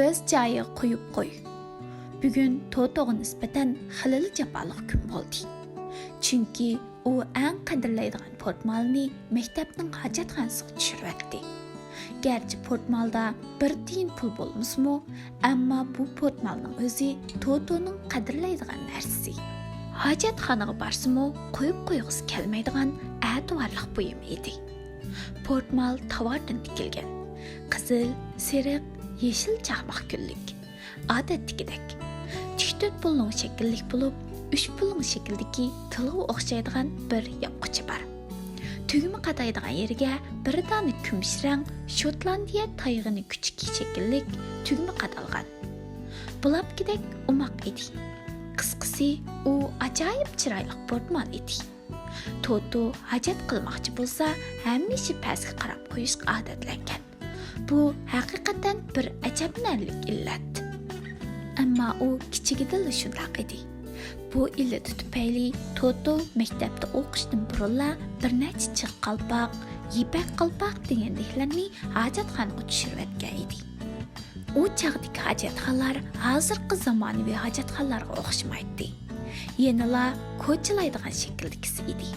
o'z joyiga qo'yib qo'y. Bugun Toto'ga nisbatan xilili jafoliq kun bo'ldi. Chunki u eng qadrlaydigan portmalni maktabning hojatxonasiga tushiribdi. Gerçi portmalda bir tiyin pul bo'lmasmi, ammo bu portmalning o'zi Toto'ning qadrlaydigan narsasi. Hojatxonaga borsimi, qo'yib qo'yg'isi kelmaydigan a'tiborliq buyum edi. Portmal tovardan tikilgan. Qizil, sariq, yeşil chaqmoq gullik. Odatdagidek. 4 pulning shakllik bo'lib, 3 pulning shakldagi tilga o'xshaydigan bir yopqichi bor. Tugma qadaydigan yerga bir dona kumush rang Shotlandiya tayg'ini kichik shakllik tugma qadalgan. Bulabgidek umoq edi. Qisqasi, u ajoyib chiroyli portmal edi. Toto hojat qilmoqchi bo'lsa, hamisha pastga qarab qo'yishga odatlangan. Bu haqiqatan bir ajablanarli illat. Ammo u kichigida shundoq edi. Bu illat tufayli Toto maktabda o'qishdan burunla bir necha chiq qalpoq, yipak qalpoq degandeklarni hojatxonaga tushirib etgan edi. U chaqdagi hojatxonalar hozirgi zamonaviy hojatxonalarga o'xshamaydi. Yanala ko'chilaydigan shakldagisi edi.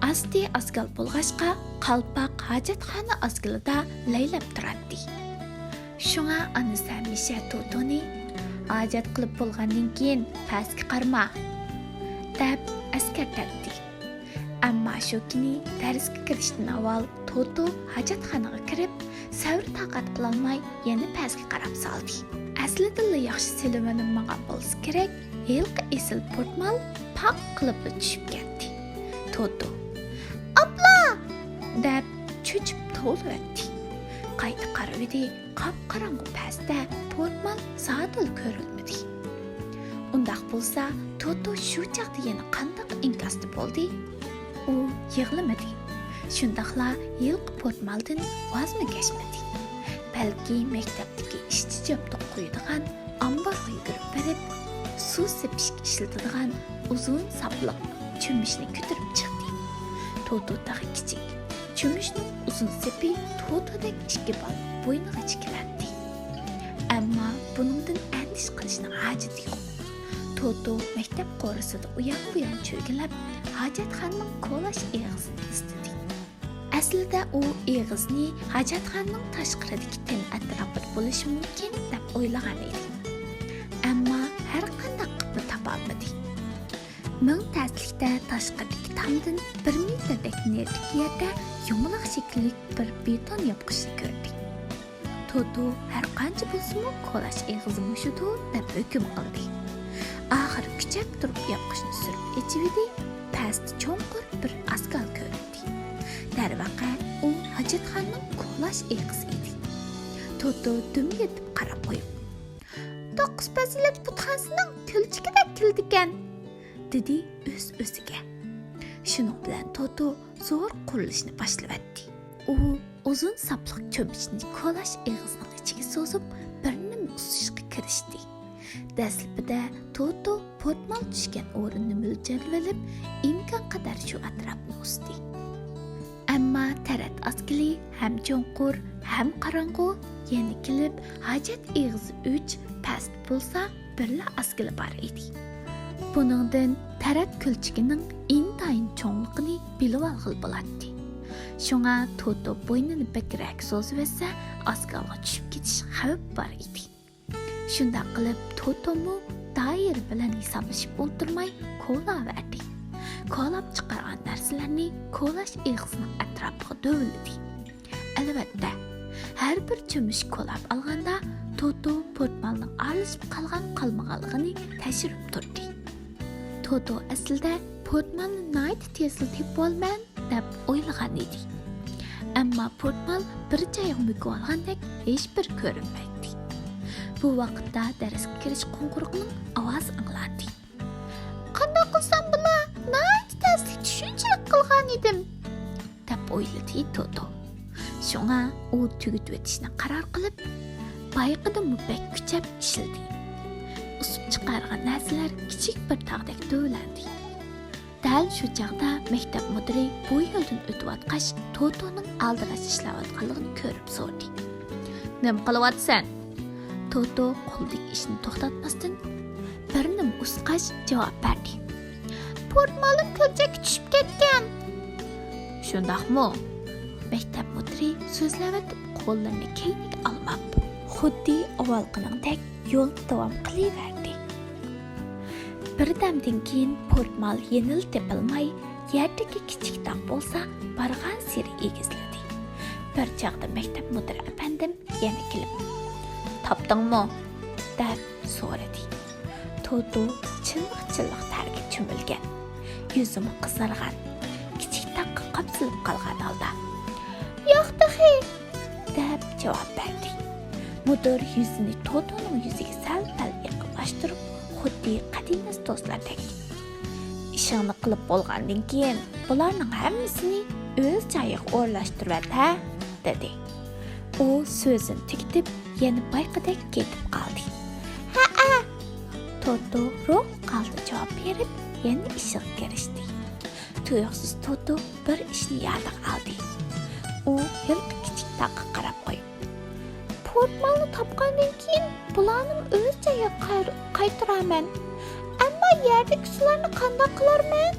Asti asgal bo'lg'achqa qalpoq hojatxona asgilida laylab turadi. Shunga anisi hamisha Totoni hojat qilib bo'lgandan keyin pastga qarma deb eskartadi. Ammo shu kuni darsga kirishdan avval Toto hojatxonaga kirib, savr taqat qilolmay yana pastga qarab soldi. Aslida yaxshi silavanmagan bo'lsa kerak, yilqi esil portmal paq qilib tushib ketdi. Toto "Abla!" deb cho'chib to'ldi. Qayta qarab edi, qop-qorong'u pastda portmal zadil ko'rilmadi. Undaq bo'lsa, Toto shu chaqda yana qandoq inkasda bo'ldi? U yig'lamadi. Shundaqla yilqi portmaldan vazmi kashmadi. Balki maktabdagi ishchi jobda qo'yadigan omborga yugurib berib, suv sepishga ishlatadigan uzun sapliq cho'mishni ko'tarib chiqdi. Toto tag'i kichik. Cho'mishning uzun sepi Totodek ikki bal bo'yniga chikiladi. Ammo buningdan andish qilishning hojati yo'q. Toto maktab qo'risida uyoq-buyoq cho'gilab, hojatxonaning ko'lash eg'izini istadi. Aslida u eg'izni hojatxonaning tashqaridagi tin atrofida bo'lishi mumkin deb o'ylagan edi. Ammo har qanday qilib topa olmadi. Ming taslikda tashqaridagi tamdan 1 metrdek neridagi yerda yumaloq shekilli bir beton yopqichni ko'rdi. Toto har qancha bo'lsa-mu ko'lash eg'izi mushudur deb hukm qildi. Oxir kuchab turib yopqichni surib echivdi, pastda cho'nqur bir asgal ko'rdi. Darvaqa u hojatxonaning ko'lash eg'izi edi. Toto dum yetib qarab qo'yib, "To'qqiz fazilat butxonasining kulchikidek kildikan", dedi o'z-o'ziga. Shuning bilan Toto zo'r qurilishni boshladi. U uzun sapliq cho'mishni ko'lash eg'izining ichiga so'zib, birni usishga kirishdi. Dastlabida Toto portmal tushgan o'rinni mo'ljallanib, imkon qadar shu atrofni usdi. Ammo tarat askili ham cho'nqur, ham qorong'u, yana kelib hojat eg'izi 3 past bo'lsa, birla askili bor edi. Buningdan tarat kulchigining intayin cho'nligini bilib olg'il bo'ladi. Shunga Toto bo'ynini bakrak so'zib esa, askalga tushib ketish xavf bor edi. Shunda qilib Toto'mu doir bilan hisoblashib o'ltirmay ko'laverdi. Ko'lab chiqargan narsalarni ko'lash eg'izining atrofiga do'ldi. Albatta, har bir cho'mish ko'lab olganda Toto portmalning aralashib qolmaganligini tekshirib turdi. Toto aslida portmalni night tezli tepib olman deb o'ylagan edi. Ammo portmal bir joyga mukib olgandek hech bir ko'rinmaydi. Bu vaqtda darsga kirish qo'ng'iroqning ovozi anglandi. "Qanday qilsam bula? Night tezli tushunchilik qilgan edim", deb o'yladi Toto. Shunga u tugitib o'tishni qaror qilib, bayqida mubak kuchab ishildi. Usib chiqargan narsalar kichik bir tog'dek do'landi. Dal shu chaqda maktab mudiri bu yo'ldan o'tayotgach, Totoning aldiraj ishlayotganligini ko'rib so'radi. "Nima qilyapsan?" Toto qo'ldagi ishni to'xtatmasdan bir nim usqash javob berdi. Portmalim ko'chaga tushib ketgan. Shundaqmi? Maktab mudiri so'zlayotib qo'llarini keyniga olmab, xuddi avvalgidek yo'lni davom qilaverdi. Birdamdan keyin portmal yenil tepilmay, yerdagi kichik tog' bo'lsa, bargan siri egizladi. Bir chaqda maktab mudiri apandim yana kelib, "Topdingmi?" deb so'radi. Toto chilliq targa cho'milgan, yuzimi qizargan, kichik tog'ga qapsilib qolgan holda, "Yo'q dahi" deb javob berdi. Mudir yuzini Totoning yuziga sal-pal yaqinlashtirib, xuddi qadimiy do'stlardek, "Ishingni qilib bo'lgandan keyin bularning hammasini o'z joyiga o'rlashtirib at", dedi. U so'zini tugitib, yana bayqidek ketib qoldi. "Ha-a", Toto ro'q qaldi javob berib, yana ishiga kirishdi. Tuyuqsiz Toto bir ishni yodiga oldi. U yilqi kichik tog'ga qarab qo'yib, "Portmalni topgandan keyin bularning o'z joyiga qaytaraman. Ammo yerdagi sularni qanday qilarman?"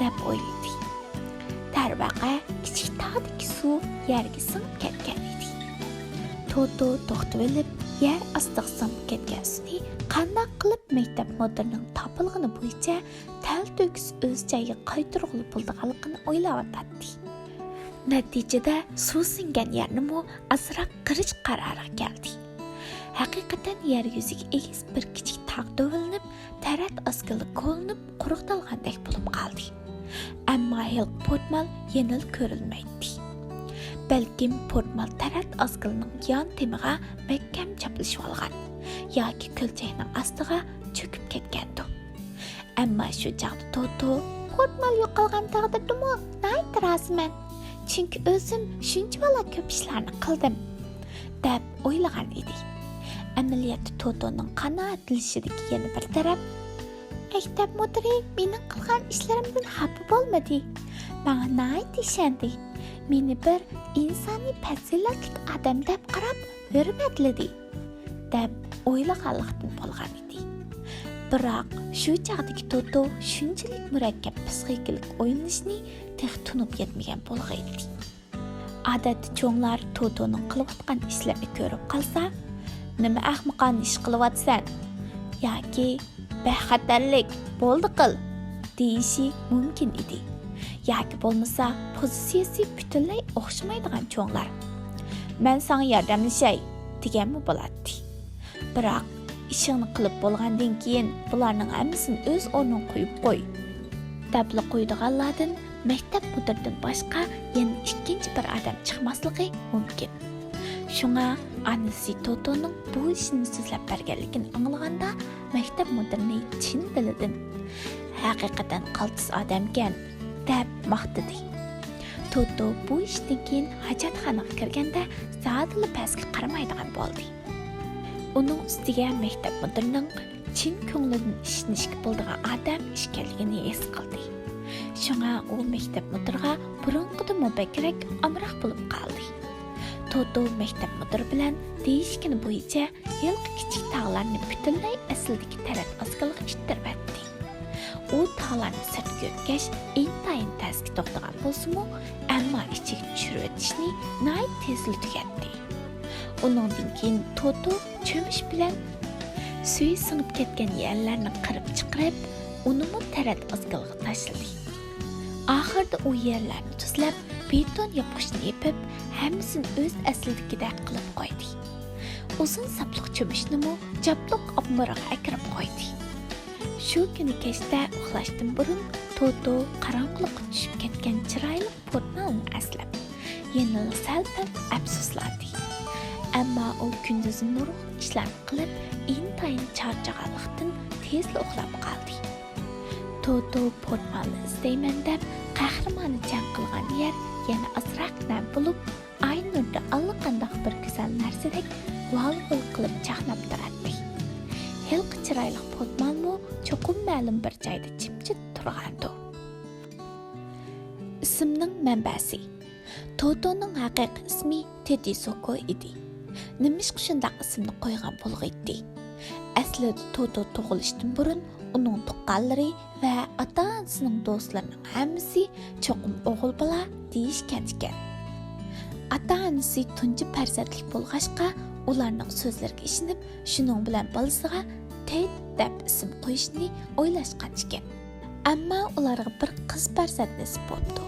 deb o'yladi. Darvaqa kichik tog'dagi suv yerga singib ketgan edi. Toto to'xtab olib, yer ostiga singib ketgan suvni qanday qilib maktab mudirining topilgani bo'yicha tal-to'kis o'z joyiga qaytarg'ili bo'lganligini o'ylayotdi. Natijada suv singan yerni azroq qirish qaroriga keldi. Haqiqatan yer yuziga egiz bir kichik tog' do'vilinib, tarat oskili ko'linib, quruqdalgandek bo'lib qoldi. Ammo hil portmal yenil ko'rilmaydi. Balkim portmal tarat oskilining yon temiga mahkam chaplashib olgan yoki ko'lchakning ostiga cho'kib ketgandi. Ammo shu chaqda Toto portmal yo'qolgan taqdirdami, naytiraziman. Chunki o'zim shuncha ko'p ishlarni qildim deb o'ylagan edi. Amaliyotda Totoning qanoatlashidagi yana bir taraf, maktab mudiri mening qilgan ishlarimdan xafa bo'lmadi. Menga nayt ishandi. Meni bir insoniy fazilatli odam deb qarab hurmatladi deb o'ylaganlikdan bo'lgan edi. Biroq shu chaqdagi Toto shunchalik murakkab psixikalik o'yinishni tex tunib yetmagan bo'lgan edi. Odatda cho'nglar Totoning qilayotgan ishlarini ko'rib qolsa, "Nima ahmoqona ish qilyapsan?" yoki "Bexatarlik, bo'ldi qil" deyishi mumkin edi. Yoki bo'lmasa, pozitsiyasi butunlay o'xshamaydigan cho'nglar "Men senga yordamlashay" deganmi bo'ladi. Biroq ishingni qilib bo'lgandan keyin bularning hammasini o'z o'rniga qo'yib qo'y deb qo'ydiganlardan maktab mudiridan boshqa yana ikkinchi bir odam chiqmasligi mumkin. Shunga anasi Totoning bu ishni so'zlab berganligini anglaganda maktab mudirini chin dilidan "Haqiqatan qaltis odamkan" deb maqtadi. Toto bu ishdan keyin hojatxonaga kirganda zodili pastga qaramaydigan bo'ldi. Uning ustiga maktab mudirining chin ko'nglidan ishnishga bo'ldigan odam ishkanligini his qildi. Shunga u maktab mudiriga burunqidan bakrak amroq bo'lib qoldi. Toto maktab mudiri bilan deyishgani bo'yicha yilqi kichik tog'larni butunlay asldagi tarat oskiliga ittirib atdi. U tog'larni sirtga o'tkash intayin tasga to'xtagan bo'lsa-mu, ammo ichiga tushirib o'tishni nayt tezlik tugatdi. Uningdan keyin Toto cho'mish bilan suvi singib ketgan yerlarni qirib chiqarib, unimi tarat oskiliga tashladi. Oxirida u yerlarni tuzlab, beton yopqichni yepib, hammasini o'z aslidagidek qilib qo'ydi. Uzun sapliq cho'mishnimi japliq obmiriga akirib qo'ydi. Shu kuni kechda uxlashdan burun Toto qorong'ilikqa tushib ketgan chiroyli portmalni aslab, yana sal-pal afsuslandi. Ammo u kunduzi nurg'un ishlar qilib, intayin charchaganlikdan tezla uxlab qoldi. Toto portmalni istayman deb qahramoni jang qilgan yer yana azroq nam bo'lib, aynurda allaqanday bir go'zal narsadek val-vul qilib chaqnab turardi. Hilqi chiroyli portmalmi cho'qim ma'lum bir joyda jimjit turgandi. Ismning manbasi. Totoning haqiqiy ismi Teddy Soko edi. Nimishqa shundaq ismni qo'ygan bo'lg'aydi. Aslida Toto tug'ilishdan burun uning tuqqanlari va ota-onasining do'stlarining hammasi cho'qim o'g'il bola deyishgan ekan. Ota-onasi tunji farzandlik bo'lg'achqa ularning so'zlariga ishinib, shuning bilan bolasiga Ted deb ism qo'yishni o'ylashgan ekan. Ammo ularga bir qiz farzand nasib bo'ldi.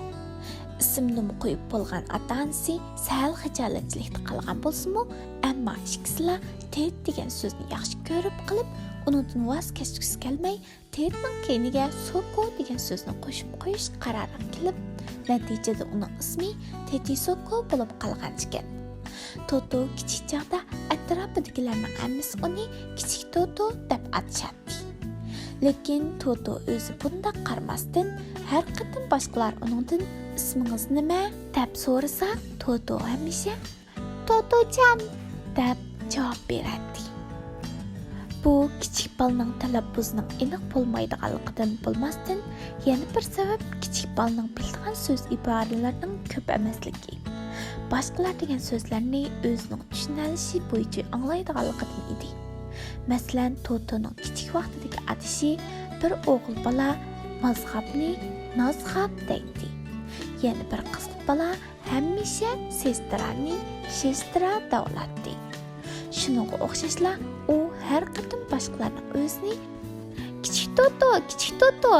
Ismni qo'yib bo'lgan ota-onasi sal xijolatchilikda qolgan bo'lsa-mu, ammo ikkisila Ted degan so'zni yaxshi ko'rib qilib, undan voz kechgisi kelmay, Tedning keyniga Soko degan so'zni qo'shib qo'yish qaroriga kelib, natijada uning ismi Teddy Soko bo'lib qolgan ekan. Toto kichik chaqda atrofidagilarning hammasi uni kichik Toto deb atashadi. Lekin Toto o'zi bunday qarmasdan, har qatim boshqalar uningdan ismingiz nima deb so'rasa, Toto hamisha Totojon deb javob beradi. Bu kichik bolaning talabbuzining aniq bo'lmaydiganligidan bo'lmasdan, yana bir sabab kichik bolaning bilgan so'z iboralarining ko'p emasligi. Boshqalar degan so'zlarni o'zining tushunalishi bo'yicha anglaydiganligidan edi. Masalan, Totoning kichik vaqtidagi atishi bir o'g'il bola mazhabni Nazhab deydi. Yana bir qiz bola hamisha sestrani Shestra davlatdi. Shuningga o'xshashla u har qatim boshqalarning o'zini kichik Toto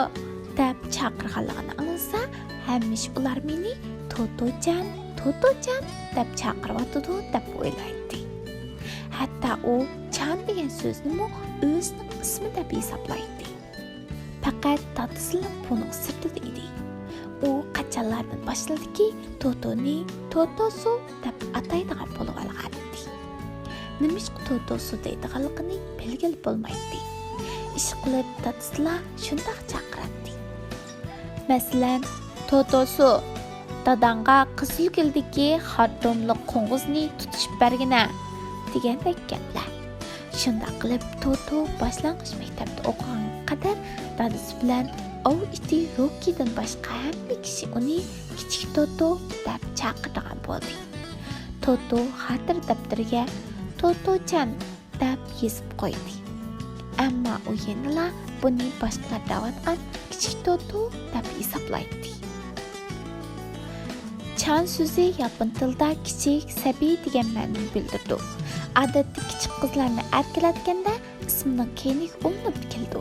deb chaqirganligini anglasa, hamisha ular meni Totojon deb chaqiryotdi deb o'ylaydi. Hatto u Chan degan so'zni o'zining ismi deb hisoblaydi. Faqat tatisining buning sirtida edi. U qachonlardan boshladiki, Totoni Totosu deb ataydigan bo'lib olgan edi. Nimishqa Totosu deydiganligini belgilab bo'lmaydi. Ish qilib tatislar shundoq chaqiradi. Masalan, Totosu dadanga qizil gildagi xatomli qo'ng'izni tutishib bergina degandek gaplar. Shunda qilib Toto boshlang'ich maktabda o'qigan qadar dadasi bilan ov iti Rocky'dan boshqa hamma kishi uni kichik Toto deb chaqirgan bo'ldi. Toto xotir daftariga Totojon deb yozib qo'ydi. Ammo u yana buni boshqalar davatgan kichik Toto deb hisoblaydi. Chan so'zi yapon tilida kichik sabiy degan ma'noni bildirdi. Odatda kichik qizlarni erkalatganda ismining keyniga ulinib keldi.